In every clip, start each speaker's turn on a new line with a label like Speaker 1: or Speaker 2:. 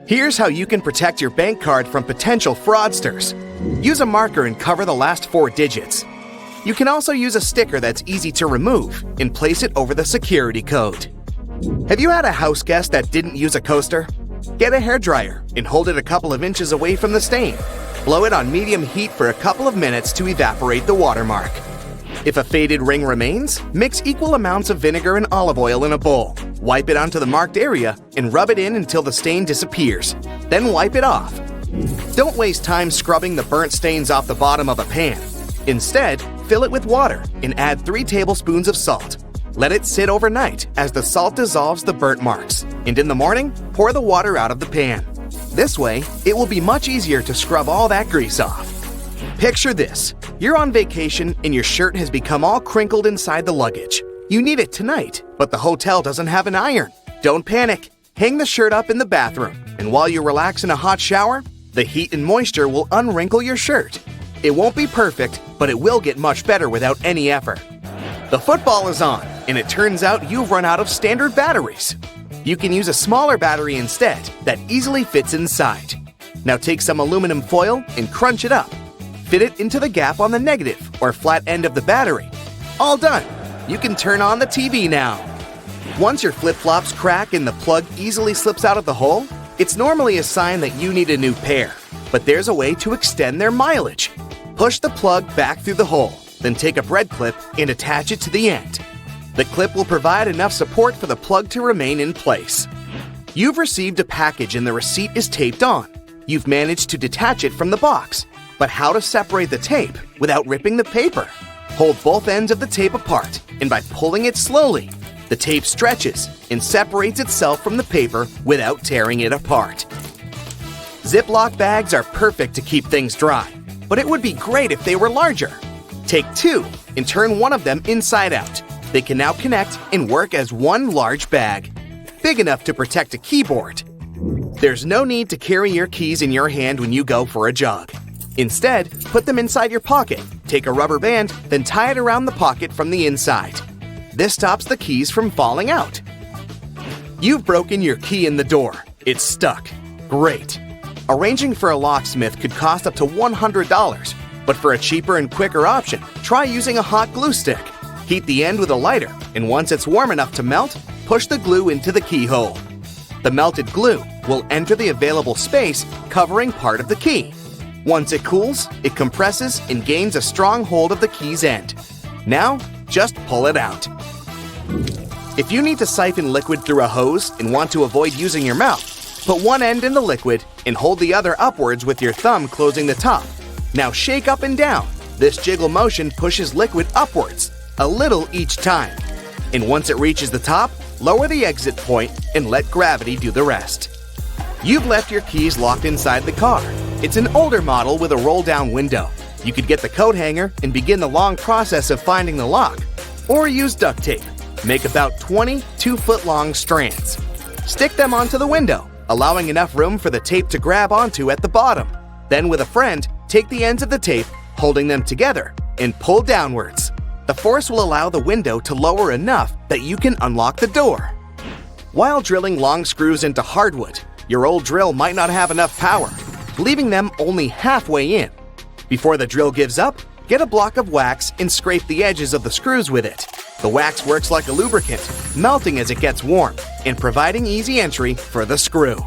Speaker 1: Here's how you can protect your bank card from potential fraudsters. Use a marker and cover the last 4 digits. You can also use a sticker that's easy to remove and place it over the security code. Have you had a house guest that didn't use a coaster? Get a hairdryer and hold it a couple of inches away from the stain. Blow it on medium heat for a couple of minutes to evaporate the watermark. If a faded ring remains, mix equal amounts of vinegar and olive oil in a bowl. Wipe it onto the marked area and rub it in until the stain disappears. Then wipe it off. Don't waste time scrubbing the burnt stains off the bottom of a pan. Instead, fill it with water and add 3 tablespoons of salt. Let it sit overnight as the salt dissolves the burnt marks, and in the morning, pour the water out of the pan. This way, it will be much easier to scrub all that grease off. Picture this. You're on vacation and your shirt has become all crinkled inside the luggage. You need it tonight, but the hotel doesn't have an iron. Don't panic. Hang the shirt up in the bathroom, and while you relax in a hot shower, the heat and moisture will unwrinkle your shirt. It won't be perfect, but it will get much better without any effort. The football is on, and it turns out you've run out of standard batteries. You can use a smaller battery instead that easily fits inside. Now take some aluminum foil and crunch it up. Fit it into the gap on the negative or flat end of the battery. All done. You can turn on the TV now. Once your flip-flops crack and the plug easily slips out of the hole, it's normally a sign that you need a new pair. But there's a way to extend their mileage. Push the plug back through the hole, then take a bread clip and attach it to the end. The clip will provide enough support for the plug to remain in place. You've received a package and the receipt is taped on. You've managed to detach it from the box. But how to separate the tape without ripping the paper? Hold both ends of the tape apart, and by pulling it slowly, the tape stretches and separates itself from the paper without tearing it apart. Ziploc bags are perfect to keep things dry, but it would be great if they were larger. Take 2 and turn one of them inside out. They can now connect and work as one large bag, big enough to protect a keyboard. There's no need to carry your keys in your hand when you go for a jog. Instead, put them inside your pocket, take a rubber band, then tie it around the pocket from the inside. This stops the keys from falling out. You've broken your key in the door. It's stuck. Great. Arranging for a locksmith could cost up to $100, but for a cheaper and quicker option, try using a hot glue stick. Heat the end with a lighter, and once it's warm enough to melt, push the glue into the keyhole. The melted glue will enter the available space, covering part of the key. Once it cools, it compresses and gains a strong hold of the key's end. Now, just pull it out. If you need to siphon liquid through a hose and want to avoid using your mouth, put one end in the liquid and hold the other upwards with your thumb closing the top. Now shake up and down. This jiggle motion pushes liquid upwards, a little each time. And once it reaches the top, lower the exit point and let gravity do the rest. You've left your keys locked inside the car. It's an older model with a roll-down window. You could get the coat hanger and begin the long process of finding the lock. Or use duct tape. Make about 20 2-foot-long strands. Stick them onto the window, allowing enough room for the tape to grab onto at the bottom. Then with a friend, take the ends of the tape, holding them together, and pull downwards. The force will allow the window to lower enough that you can unlock the door. While drilling long screws into hardwood, your old drill might not have enough power, leaving them only halfway in. Before the drill gives up, get a block of wax and scrape the edges of the screws with it. The wax works like a lubricant, melting as it gets warm and providing easy entry for the screw.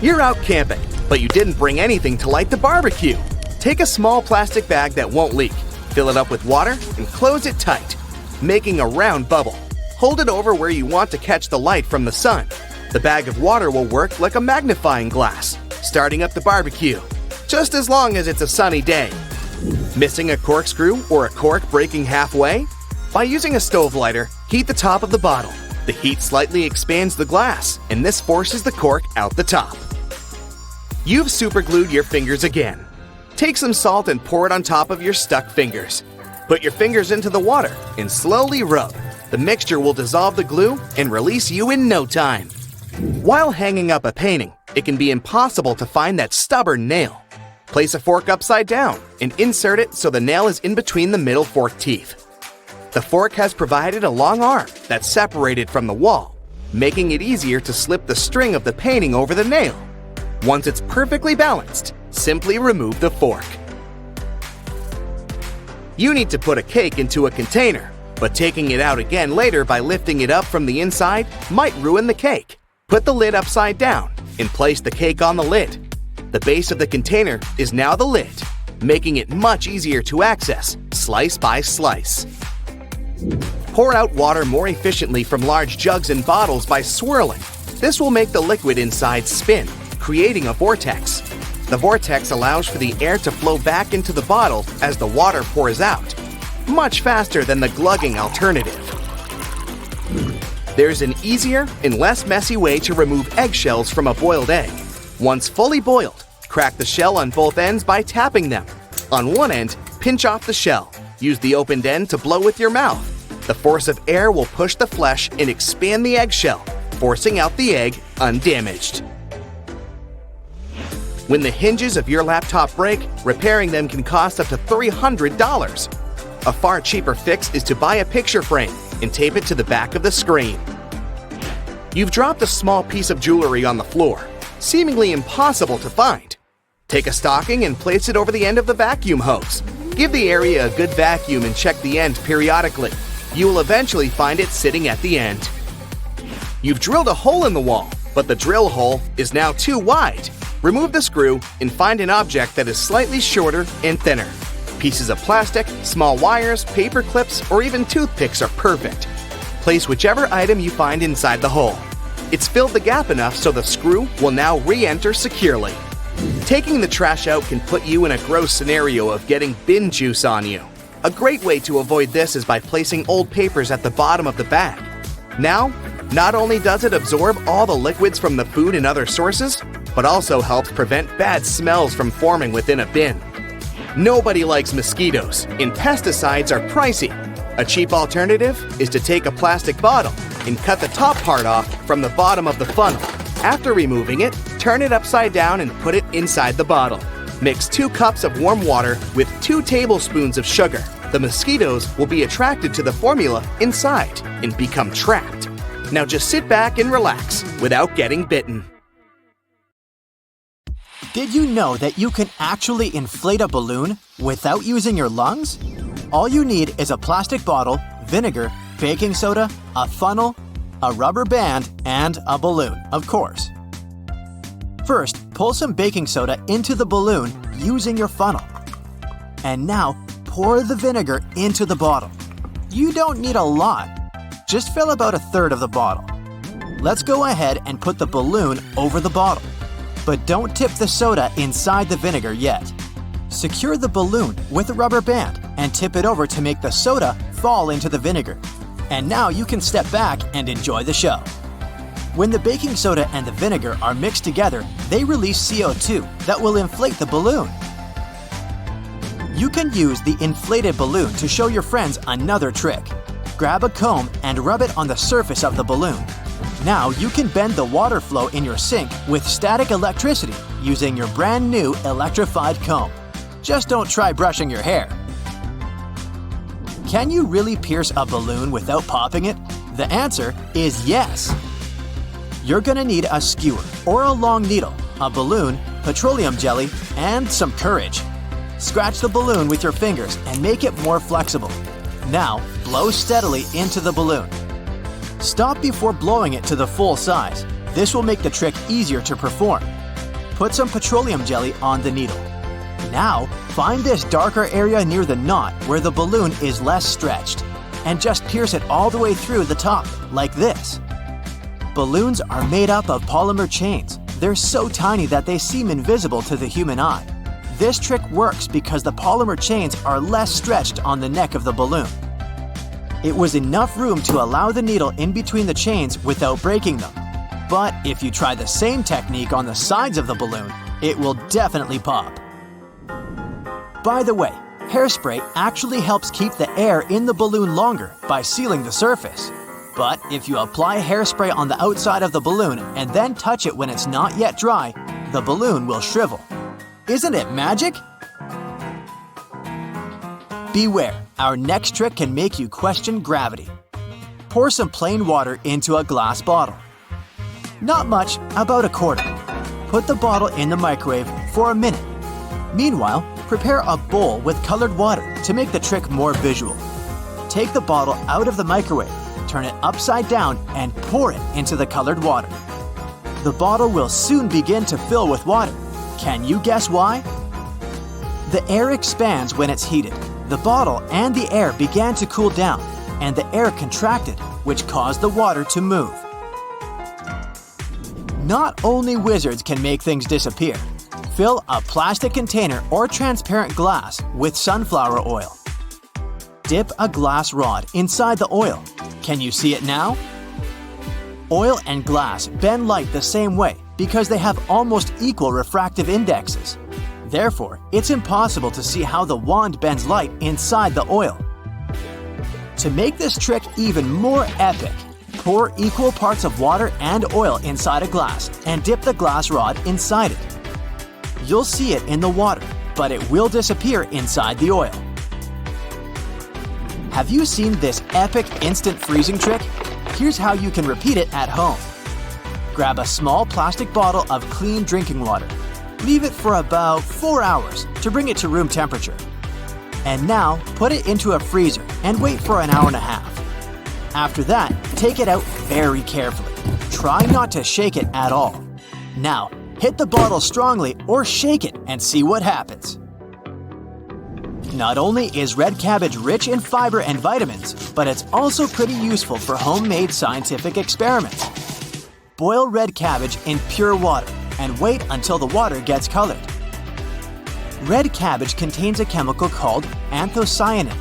Speaker 1: You're out camping, but you didn't bring anything to light the barbecue. Take a small plastic bag that won't leak, fill it up with water, and close it tight, making a round bubble. Hold it over where you want to catch the light from the sun. The bag of water will work like a magnifying glass, starting up the barbecue, just as long as it's a sunny day. Missing a corkscrew or a cork breaking halfway? By using a stove lighter, heat the top of the bottle. The heat slightly expands the glass, and this forces the cork out the top. You've superglued your fingers again. Take some salt and pour it on top of your stuck fingers. Put your fingers into the water and slowly rub. The mixture will dissolve the glue and release you in no time. While hanging up a painting, it can be impossible to find that stubborn nail. Place a fork upside down and insert it so the nail is in between the middle fork teeth. The fork has provided a long arm that's separated from the wall, making it easier to slip the string of the painting over the nail. Once it's perfectly balanced, simply remove the fork. You need to put a cake into a container, but taking it out again later by lifting it up from the inside might ruin the cake. Put the lid upside down and place the cake on the lid. The base of the container is now the lid, making it much easier to access, slice by slice. Pour out water more efficiently from large jugs and bottles by swirling. This will make the liquid inside spin, creating a vortex. The vortex allows for the air to flow back into the bottle as the water pours out, much faster than the glugging alternative. There's an easier and less messy way to remove eggshells from a boiled egg. Once fully boiled, crack the shell on both ends by tapping them. On one end, pinch off the shell. Use the opened end to blow with your mouth. The force of air will push the flesh and expand the eggshell, forcing out the egg undamaged. When the hinges of your laptop break, repairing them can cost up to $300. A far cheaper fix is to buy a picture frame and tape it to the back of the screen. You've dropped a small piece of jewelry on the floor, seemingly impossible to find. Take a stocking and place it over the end of the vacuum hose. Give the area a good vacuum and check the end periodically. You will eventually find it sitting at the end. You've drilled a hole in the wall, but the drill hole is now too wide. Remove the screw and find an object that is slightly shorter and thinner. Pieces of plastic, small wires, paper clips, or even toothpicks are perfect. Place whichever item you find inside the hole. It's filled the gap enough so the screw will now re-enter securely. Taking the trash out can put you in a gross scenario of getting bin juice on you. A great way to avoid this is by placing old papers at the bottom of the bag. Now, not only does it absorb all the liquids from the food and other sources, but also helps prevent bad smells from forming within a bin. Nobody likes mosquitoes, and pesticides are pricey. A cheap alternative is to take a plastic bottle and cut the top part off from the bottom of the funnel. After removing it, turn it upside down and put it inside the bottle. Mix 2 cups of warm water with 2 tablespoons of sugar. The mosquitoes will be attracted to the formula inside and become trapped. Now just sit back and relax without getting bitten.
Speaker 2: Did you know that you can actually inflate a balloon without using your lungs? All you need is a plastic bottle, vinegar, baking soda, a funnel, a rubber band, and a balloon, of course. First, pull some baking soda into the balloon using your funnel. And now, pour the vinegar into the bottle. You don't need a lot. Just fill about 1/3 of the bottle. Let's go ahead and put the balloon over the bottle. But don't tip the soda inside the vinegar yet. Secure the balloon with a rubber band and tip it over to make the soda fall into the vinegar. And now you can step back and enjoy the show. When the baking soda and the vinegar are mixed together, they release CO2 that will inflate the balloon. You can use the inflated balloon to show your friends another trick. Grab a comb and rub it on the surface of the balloon. Now you can bend the water flow in your sink with static electricity using your brand new electrified comb. Just don't try brushing your hair. Can you really pierce a balloon without popping it? The answer is yes. You're gonna need a skewer or a long needle, a balloon, petroleum jelly, and some courage. Scratch the balloon with your fingers and make it more flexible. Now, blow steadily into the balloon. Stop before blowing it to the full size. This will make the trick easier to perform. Put some petroleum jelly on the needle. Now, find this darker area near the knot where the balloon is less stretched, and just pierce it all the way through the top, like this. Balloons are made up of polymer chains. They're so tiny that they seem invisible to the human eye. This trick works because the polymer chains are less stretched on the neck of the balloon. It was enough room to allow the needle in between the chains without breaking them. But if you try the same technique on the sides of the balloon, it will definitely pop. By the way, hairspray actually helps keep the air in the balloon longer by sealing the surface. But if you apply hairspray on the outside of the balloon and then touch it when it's not yet dry, the balloon will shrivel. Isn't it magic? Beware, our next trick can make you question gravity. Pour some plain water into a glass bottle. Not much, about 1/4. put the bottle in the microwave for a minute. Meanwhile, prepare a bowl with colored water to make the trick more visual. Take the bottle out of the microwave, turn it upside down, and pour it into the colored water. The bottle will soon begin to fill with water. Can you guess why? The air expands when it's heated. The bottle and the air began to cool down, and the air contracted, which caused the water to move. Not only wizards can make things disappear. Fill a plastic container or transparent glass with sunflower oil. Dip a glass rod inside the oil. Can you see it now? Oil and glass bend light the same way because they have almost equal refractive indexes. Therefore, it's impossible to see how the wand bends light inside the oil. To make this trick even more epic, pour equal parts of water and oil inside a glass and dip the glass rod inside it. You'll see it in the water, but it will disappear inside the oil. Have you seen this epic instant freezing trick? Here's how you can repeat it at home. Grab a small plastic bottle of clean drinking water. Leave it for about 4 hours to bring it to room temperature. And now, put it into a freezer and wait for an hour and a half. After that, take it out very carefully. Try not to shake it at all. Now, hit the bottle strongly or shake it and see what happens. Not only is red cabbage rich in fiber and vitamins, but it's also pretty useful for homemade scientific experiments. Boil red cabbage in pure water and wait until the water gets colored. Red cabbage contains a chemical called anthocyanin.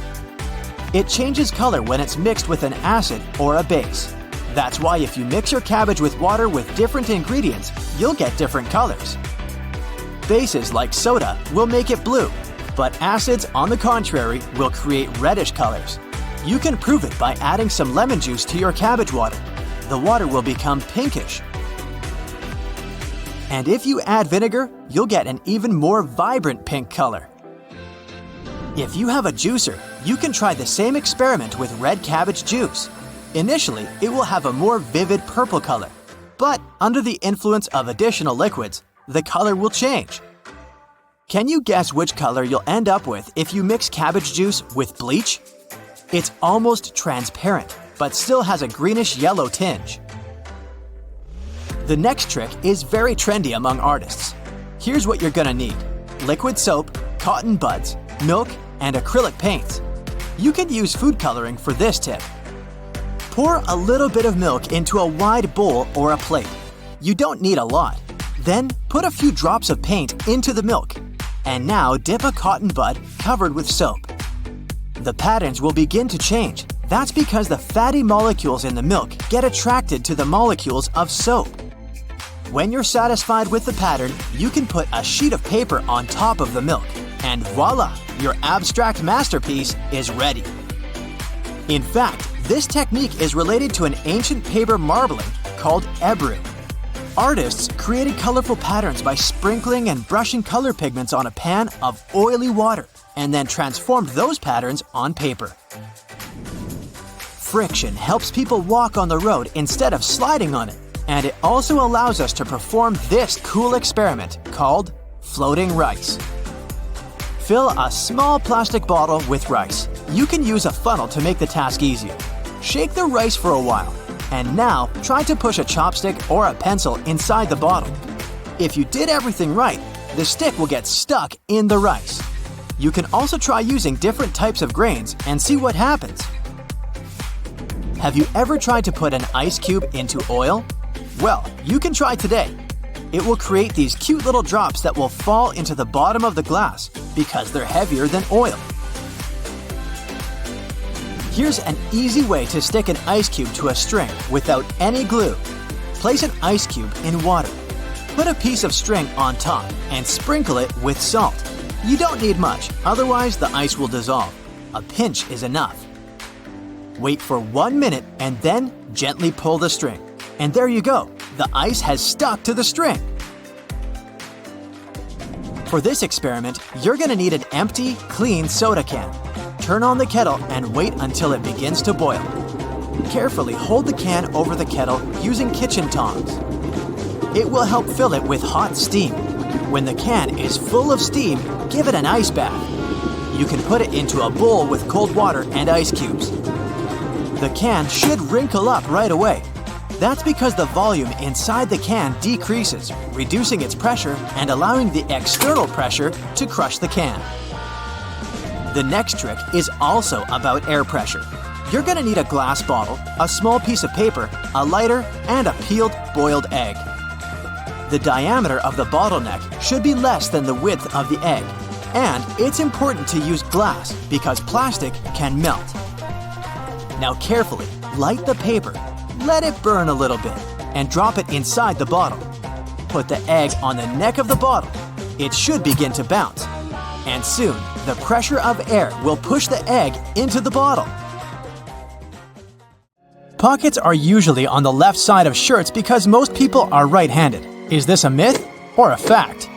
Speaker 2: It changes color when it's mixed with an acid or a base. That's why if you mix your cabbage with water with different ingredients, you'll get different colors. Bases like soda will make it blue, but acids, on the contrary, will create reddish colors. You can prove it by adding some lemon juice to your cabbage water. The water will become pinkish. And if you add vinegar, you'll get an even more vibrant pink color. If you have a juicer, you can try the same experiment with red cabbage juice. Initially, it will have a more vivid purple color, but under the influence of additional liquids, the color will change. Can you guess which color you'll end up with if you mix cabbage juice with bleach? It's almost transparent, but still has a greenish-yellow tinge. The next trick is very trendy among artists. Here's what you're gonna need: liquid soap, cotton buds, milk, and acrylic paints. You can use food coloring for this tip. Pour a little bit of milk into a wide bowl or a plate. You don't need a lot. Then put a few drops of paint into the milk. And now dip a cotton bud covered with soap. The patterns will begin to change. That's because the fatty molecules in the milk get attracted to the molecules of soap. When you're satisfied with the pattern, you can put a sheet of paper on top of the milk. And voila! Your abstract masterpiece is ready. In fact, this technique is related to an ancient paper marbling called ebru. Artists created colorful patterns by sprinkling and brushing color pigments on a pan of oily water and then transformed those patterns on paper. Friction helps people walk on the road instead of sliding on it, and it also allows us to perform this cool experiment called floating rice. Fill a small plastic bottle with rice. You can use a funnel to make the task easier. Shake the rice for a while. And now, try to push a chopstick or a pencil inside the bottle. If you did everything right, the stick will get stuck in the rice. You can also try using different types of grains and see what happens. Have you ever tried to put an ice cube into oil? Well, you can try today. It will create these cute little drops that will fall into the bottom of the glass because they're heavier than oil. Here's an easy way to stick an ice cube to a string without any glue. Place an ice cube in water. Put a piece of string on top and sprinkle it with salt. You don't need much, otherwise the ice will dissolve. A pinch is enough. Wait for 1 minute and then gently pull the string. And there you go, the ice has stuck to the string. For this experiment, you're gonna need an empty, clean soda can. Turn on the kettle and wait until it begins to boil. Carefully hold the can over the kettle using kitchen tongs. It will help fill it with hot steam. When the can is full of steam, give it an ice bath. You can put it into a bowl with cold water and ice cubes. The can should wrinkle up right away. That's because the volume inside the can decreases, reducing its pressure and allowing the external pressure to crush the can. The next trick is also about air pressure. You're going to need a glass bottle, a small piece of paper, a lighter, and a peeled boiled egg. The diameter of the bottleneck should be less than the width of the egg, and it's important to use glass because plastic can melt. Now carefully light the paper, let it burn a little bit, and drop it inside the bottle. Put the egg on the neck of the bottle. It should begin to bounce, and soon the pressure of air will push the egg into the bottle. Pockets are usually on the left side of shirts because most people are right-handed. Is this a myth or a fact?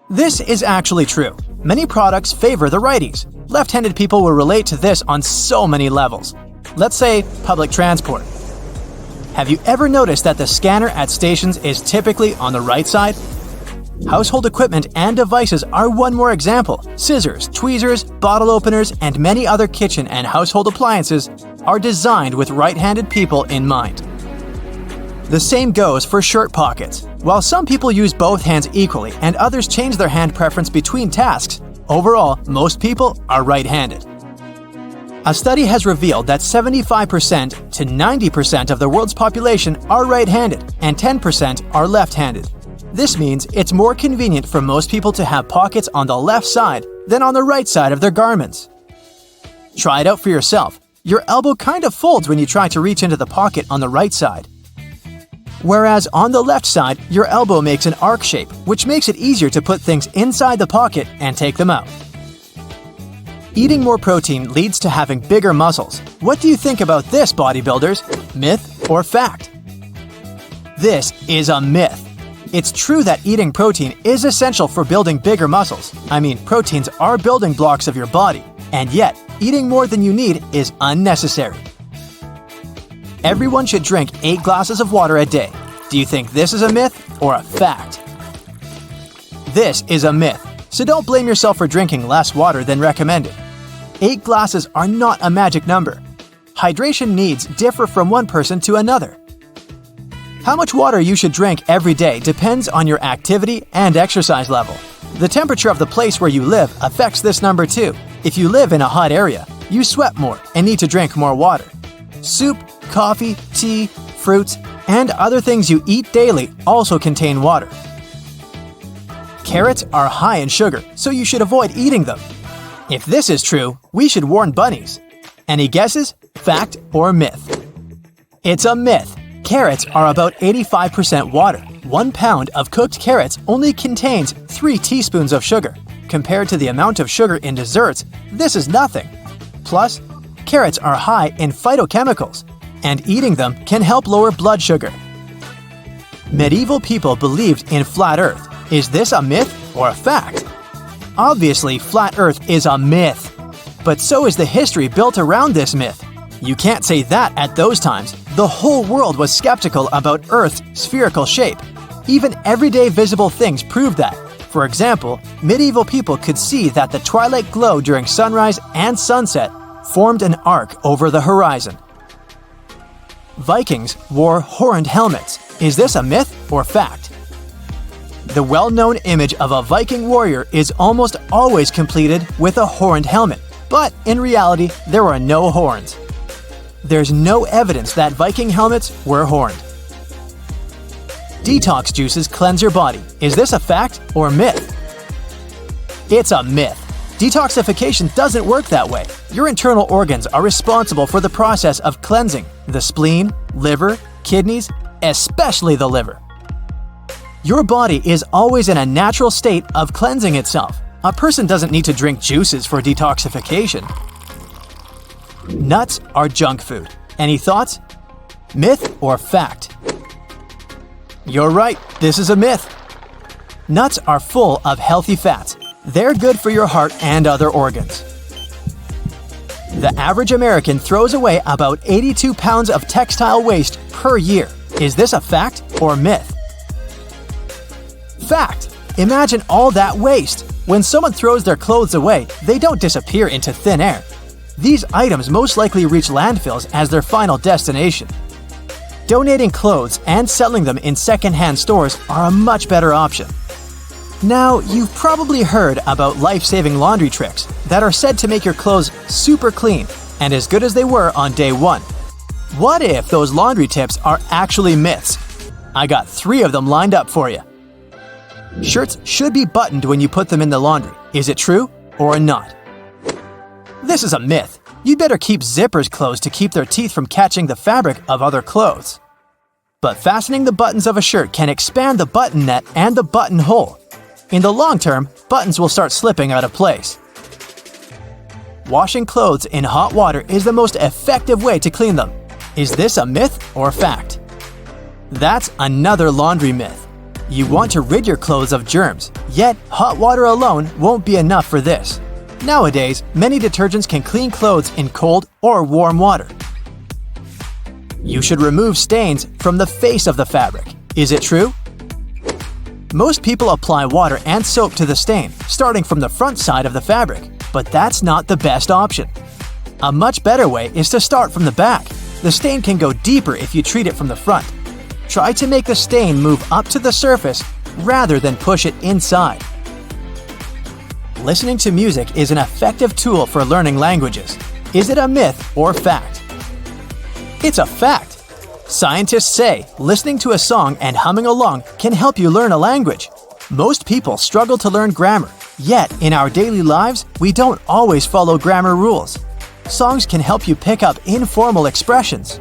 Speaker 2: This is actually true. Many products favor the righties. Left-handed people will relate to this on so many levels. Let's say public transport. Have you ever noticed that the scanner at stations is typically on the right side? Household equipment and devices are one more example. Scissors, tweezers, bottle openers, and many other kitchen and household appliances are designed with right-handed people in mind. The same goes for shirt pockets. While some people use both hands equally and others change their hand preference between tasks, overall, most people are right-handed. A study has revealed that 75% to 90% of the world's population are right-handed and 10% are left-handed. This means it's more convenient for most people to have pockets on the left side than on the right side of their garments. Try it out for yourself. Your elbow kind of folds when you try to reach into the pocket on the right side. Whereas on the left side, your elbow makes an arc shape, which makes it easier to put things inside the pocket and take them out. Eating more protein leads to having bigger muscles. What do you think about this, bodybuilders? Myth or fact? This is a myth. It's true that eating protein is essential for building bigger muscles. I mean, proteins are building blocks of your body, and yet, eating more than you need is unnecessary. Everyone should drink 8 glasses of water a day. Do you think this is a myth or a fact? This is a myth, so don't blame yourself for drinking less water than recommended. 8 glasses are not a magic number. Hydration needs differ from one person to another. How much water you should drink every day depends on your activity and exercise level. The temperature of the place where you live affects this number too. If you live in a hot area, you sweat more and need to drink more water. Soup, coffee, tea, fruits, and other things you eat daily also contain water. Carrots are high in sugar, so you should avoid eating them. If this is true, we should warn bunnies. Any guesses? Fact or myth? It's a myth. Carrots are about 85% water. 1 pound of cooked carrots only contains 3 teaspoons of sugar. Compared to the amount of sugar in desserts, this is nothing. Plus, carrots are high in phytochemicals, and eating them can help lower blood sugar. Medieval people believed in flat Earth. Is this a myth or a fact? Obviously, flat Earth is a myth. But so is the history built around this myth. You can't say that at those times. The whole world was skeptical about Earth's spherical shape. Even everyday visible things proved that. For example, medieval people could see that the twilight glow during sunrise and sunset formed an arc over the horizon. Vikings wore horned helmets. Is this a myth or fact? The well-known image of a Viking warrior is almost always completed with a horned helmet, but in reality, there are no horns. There's no evidence that Viking helmets were horned. Detox juices cleanse your body. Is this a fact or myth? It's a myth. Detoxification doesn't work that way. Your internal organs are responsible for the process of cleansing: the spleen, liver, kidneys, especially the liver. Your body is always in a natural state of cleansing itself. A person doesn't need to drink juices for detoxification. Nuts are junk food. Any thoughts? Myth or fact? You're right, this is a myth. Nuts are full of healthy fats. They're good for your heart and other organs. The average American throws away about 82 pounds of textile waste per year. Is this a fact or myth? Fact! Imagine all that waste. When someone throws their clothes away, they don't disappear into thin air. These items most likely reach landfills as their final destination. Donating clothes and selling them in second-hand stores are a much better option. Now, you've probably heard about life-saving laundry tricks that are said to make your clothes super clean and as good as they were on day one. What if those laundry tips are actually myths? I got 3 of them lined up for you. Shirts should be buttoned when you put them in the laundry. Is it true or not? This is a myth. You'd better keep zippers closed to keep their teeth from catching the fabric of other clothes. But fastening the buttons of a shirt can expand the button net and the buttonhole. In the long term, buttons will start slipping out of place. Washing clothes in hot water is the most effective way to clean them. Is this a myth or fact? That's another laundry myth. You want to rid your clothes of germs, yet hot water alone won't be enough for this. Nowadays, many detergents can clean clothes in cold or warm water. You should remove stains from the face of the fabric. Is it true? Most people apply water and soap to the stain, starting from the front side of the fabric, but that's not the best option. A much better way is to start from the back. The stain can go deeper if you treat it from the front. Try to make the stain move up to the surface rather than push it inside. Listening to music is an effective tool for learning languages. Is it a myth or fact? It's a fact. Scientists say listening to a song and humming along can help you learn a language. Most people struggle to learn grammar, yet in our daily lives, we don't always follow grammar rules. Songs can help you pick up informal expressions.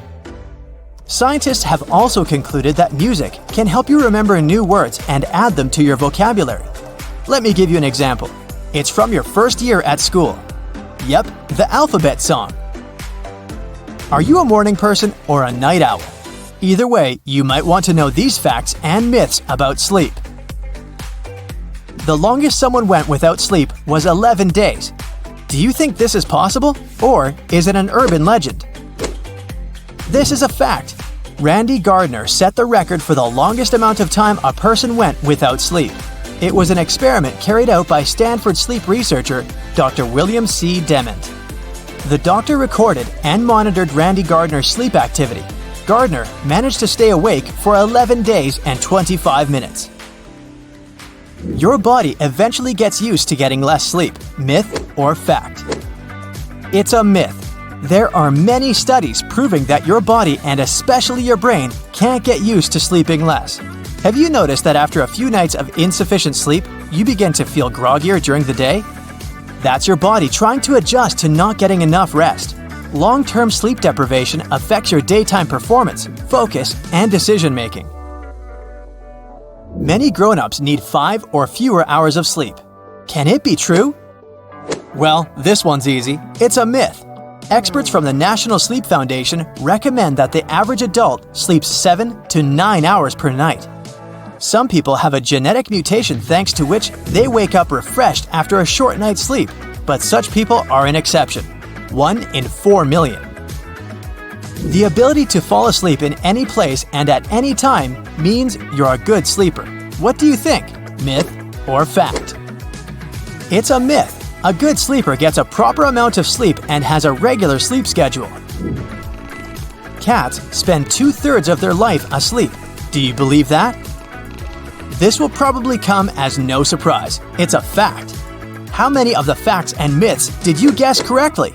Speaker 2: Scientists have also concluded that music can help you remember new words and add them to your vocabulary. Let me give you an example. It's from your first year at school. Yep, the alphabet song. Are you a morning person or a night owl? Either way, you might want to know these facts and myths about sleep. The longest someone went without sleep was 11 days. Do you think this is possible, or is it an urban legend? This is a fact. Randy Gardner set the record for the longest amount of time a person went without sleep. It was an experiment carried out by Stanford sleep researcher Dr. William C. Dement. The doctor recorded and monitored Randy Gardner's sleep activity. Gardner managed to stay awake for 11 days and 25 minutes. Your body eventually gets used to getting less sleep. Myth or fact? It's a myth. There are many studies proving that your body and especially your brain can't get used to sleeping less. Have you noticed that after a few nights of insufficient sleep, you begin to feel groggier during the day? That's your body trying to adjust to not getting enough rest. Long-term sleep deprivation affects your daytime performance, focus, and decision-making. Many grown-ups need 5 or fewer hours of sleep. Can it be true? Well, this one's easy. It's a myth. Experts from the National Sleep Foundation recommend that the average adult sleeps 7 to 9 hours per night. Some people have a genetic mutation thanks to which they wake up refreshed after a short night's sleep, but such people are an exception. 1 in 4 million. The ability to fall asleep in any place and at any time means you're a good sleeper. What do you think? Myth or fact? It's a myth. A good sleeper gets a proper amount of sleep and has a regular sleep schedule. Cats spend 2/3 of their life asleep. Do you believe that? This will probably come as no surprise. It's a fact. How many of the facts and myths did you guess correctly?